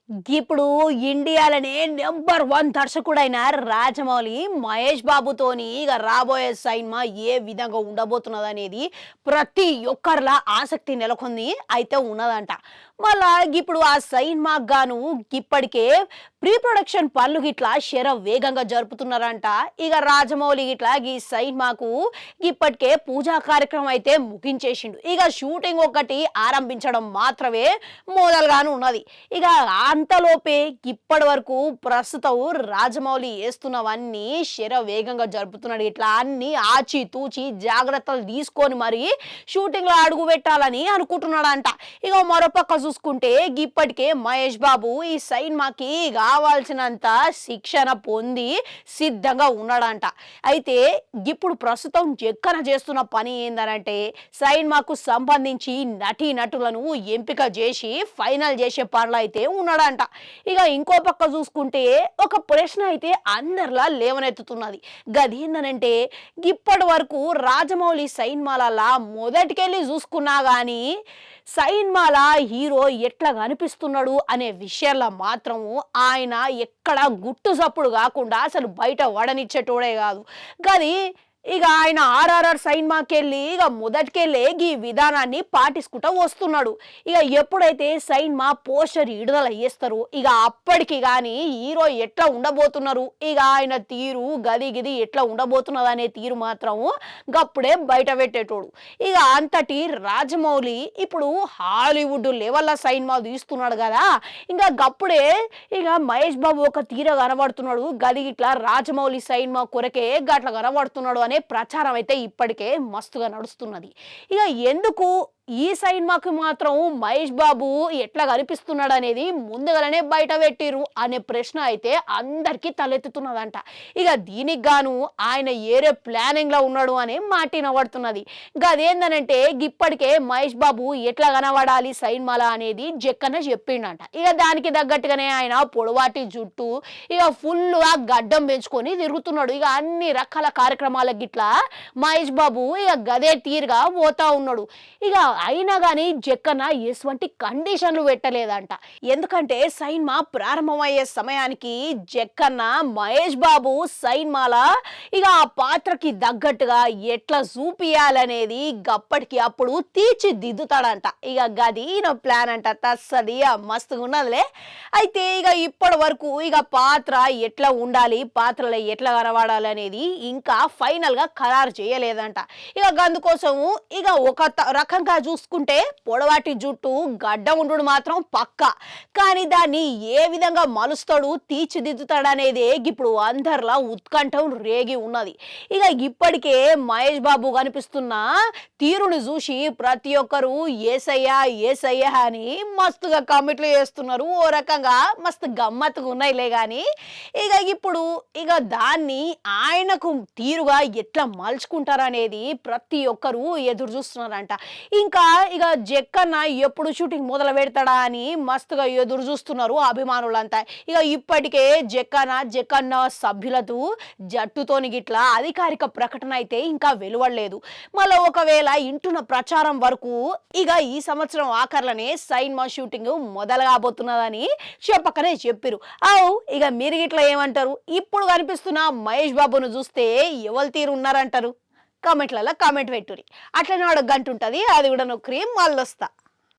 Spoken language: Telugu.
ఇప్పుడు ఇండియాలోనే నెంబర్ 1 దర్శకుడైన రాజమౌళి మహేష్ బాబుతోని ఇక రాబోయే సినిమా ఏ విధంగా ఉండబోతున్నదనేది ప్రతి ఒక్కరిలా ఆసక్తి నెలకొంది అయితే ఉన్నదంట. మళ్ళా ఇప్పుడు ఆ సినిమాకు గాను ఇప్పటికే ప్రీ ప్రొడక్షన్ పనులు గిట్లా వేగంగా జరుపుతున్నారంట. ఇక రాజమౌళి గిట్లా ఈ సినిమాకు ఇప్పటికే పూజా కార్యక్రమం అయితే ముగించేసిండు. ఇక షూటింగ్ ఒకటి ఆరంభించడం మాత్రమే మొదలుగాను ఉన్నది. ఇక అంతలోపే ఇప్పటి వరకు ప్రస్తుతం రాజమౌళి వేస్తున్నవన్నీ వేగంగా జరుపుతున్నాడు. ఇట్లా అన్ని ఆచి తూచి జాగ్రత్తలు తీసుకొని మరి షూటింగ్ లో అడుగు పెట్టాలని అనుకుంటున్నాడంట. ఇక మరోపక్క చూసుకుంటే ఇప్పటికే మహేష్ బాబు ఈ సినిమాకి కావాల్సినంత శిక్షణ పొంది సిద్ధంగా ఉన్నాడంట. అయితే ఇప్పుడు ప్రస్తుతం జక్కన చేస్తున్న పని ఏందనంటే సినిమాకు సంబంధించి నటీ నటులను ఎంపిక చేసి ఫైనల్ చేసే పనులు అయితే ఉన్నాడంట. ఇక ఇంకో పక్క చూసుకుంటే ఒక ప్రశ్న అయితే అందరిలా లేవనెత్తుతున్నది. గదేందనంటే ఇప్పటి వరకు రాజమౌళి సినిమాలలా మొదటికెళ్ళి చూసుకున్నా గానీ సినిమాల హీరో ఎట్లా కనిపిస్తున్నాడు అనే విషయంలో మాత్రము ఆయన ఎక్కడ గుట్టు సప్పుడు కాకుండా అసలు బయట వడనిచ్చేటోడే కాదు. గది ఇక ఆయన ఆర్ఆర్ఆర్ సినిమాకెళ్ళి ఇక మొదటికెళ్ళే ఈ విధానాన్ని పాటించుకుంటూ వస్తున్నాడు. ఇక ఎప్పుడైతే సినిమా పోస్టర్ విడుదల చేస్తారో ఇక అప్పటికి కానీ హీరో ఎట్లా ఉండబోతున్నారు, ఇక ఆయన తీరు గది ఎట్లా ఉండబోతున్నది అనే తీరు మాత్రం గప్పుడే బయట పెట్టేటోడు. ఇక అంతటి రాజమౌళి ఇప్పుడు హాలీవుడ్ లెవెల్లో సినిమా తీస్తున్నాడు కదా, ఇంకా గప్పుడే ఇక మహేష్ బాబు ఒక తీర కనబడుతున్నాడు, గది ఇట్లా రాజమౌళి సినిమా కొరకే గట్ల కనబడుతున్నాడు అనే ప్రచారం అయితే ఇప్పటికే మస్తుగా నడుస్తున్నది. ఇక ఎందుకు ఈ సినిమాకి మాత్రం మహేష్ బాబు ఎట్లా కనిపిస్తున్నాడు అనేది ముందుగానే బయట పెట్టిరు అనే ప్రశ్న అయితే అందరికీ తలెత్తుతున్నదంట. ఇక దీనికి గాను ఆయన ఏరే ప్లానింగ్ లో ఉన్నాడు అనే మాట వినబడుతున్నది. ఇంకా అదేందనంటే ఇప్పటికే మహేష్ బాబు ఎట్లా కనబడాలి సినిమాలా అనేది జక్కన్న చెప్పిండంట. ఇక దానికి తగ్గట్టుగానే ఆయన పొడవాటి జుట్టు ఇక ఫుల్గా గడ్డం పెంచుకొని తిరుగుతున్నాడు. ఇక అన్ని రకాల కార్యక్రమాలకు గిట్లా మహేష్ బాబు ఇక గదే తీరుగా పోతా ఉన్నాడు. ఇక అయినా కానీ జక్కన్న ఎటువంటి కండిషన్లు పెట్టలేదంట. ఎందుకంటే సినిమా ప్రారంభమయ్యే సమయానికి జక్కన్న మహేష్ బాబు సినిమాల ఇక ఆ పాత్రకి తగ్గట్టుగా ఎట్లా చూపియాలనేది గప్పటికి అప్పుడు తీర్చిదిద్దుతాడంట. ఇక గది నా ప్లాన్ అంట. తస్సది మస్తుగా ఉన్నదిలే. అయితే ఇక ఇప్పటి వరకు ఇక పాత్ర ఎట్లా ఉండాలి, పాత్రలో ఎట్లా కనబడాలి అనేది ఇంకా ఫైనల్ గా ఖరారు చేయలేదంట. ఇక అందుకోసము ఇక ఒక రకంగా చూసుకుంటే పొడవాటి జుట్టు గడ్డ ఉండు మాత్రం పక్క, కానీ దాన్ని ఏ విధంగా మలుస్తాడు తీర్చిదిద్దుతాడు అనేది ఇప్పుడు అందరిలా ఉత్కంఠం రేగి ఉన్నది. ఇక ఇప్పటికే మహేష్ బాబు కనిపిస్తున్న తీరుని చూసి ప్రతి ఒక్కరు ఏసయ్యా ఏసయ్యా అని మస్తుగా కామెంట్లు చేస్తున్నారు. ఓ రకంగా మస్తు గమ్మత్తుగా ఉన్నాయిలే కానీ ఇక ఇప్పుడు ఇక దాన్ని ఆయనకు తీరుగా ఎట్లా మలుచుకుంటారనేది ప్రతి ఒక్కరు ఎదురు చూస్తున్నారంట. ఇంకా ఇక జక్కన్న ఎప్పుడు షూటింగ్ మొదలు పెడతాడా అని మస్తుగా ఎదురు చూస్తున్నారు అభిమానులంతా. ఇక ఇప్పటికే జక్కన్న సభ్యులతో జట్టుతోని గిట్లా అధికారిక ప్రకటన అయితే ఇంకా వెలువడలేదు. మళ్ళీ ఒకవేళ ఇంటున్న ప్రచారం వరకు ఇక ఈ సంవత్సరం ఆఖర్లనే సినిమా షూటింగ్ మొదలు కాబోతున్నదని చెప్పకనే చెప్పిరు. ఇక మీరు గిట్లా ఏమంటారు? ఇప్పుడు కనిపిస్తున్న మహేష్ బాబును చూస్తే ఎవరు తీరు ఉన్నారంటారు? కామెంట్లలో కామెంట్ పెట్టురి. అట్లనే వాడు గంట ఉంటుంది, అది కూడా నొక్కరి మళ్ళొస్తా.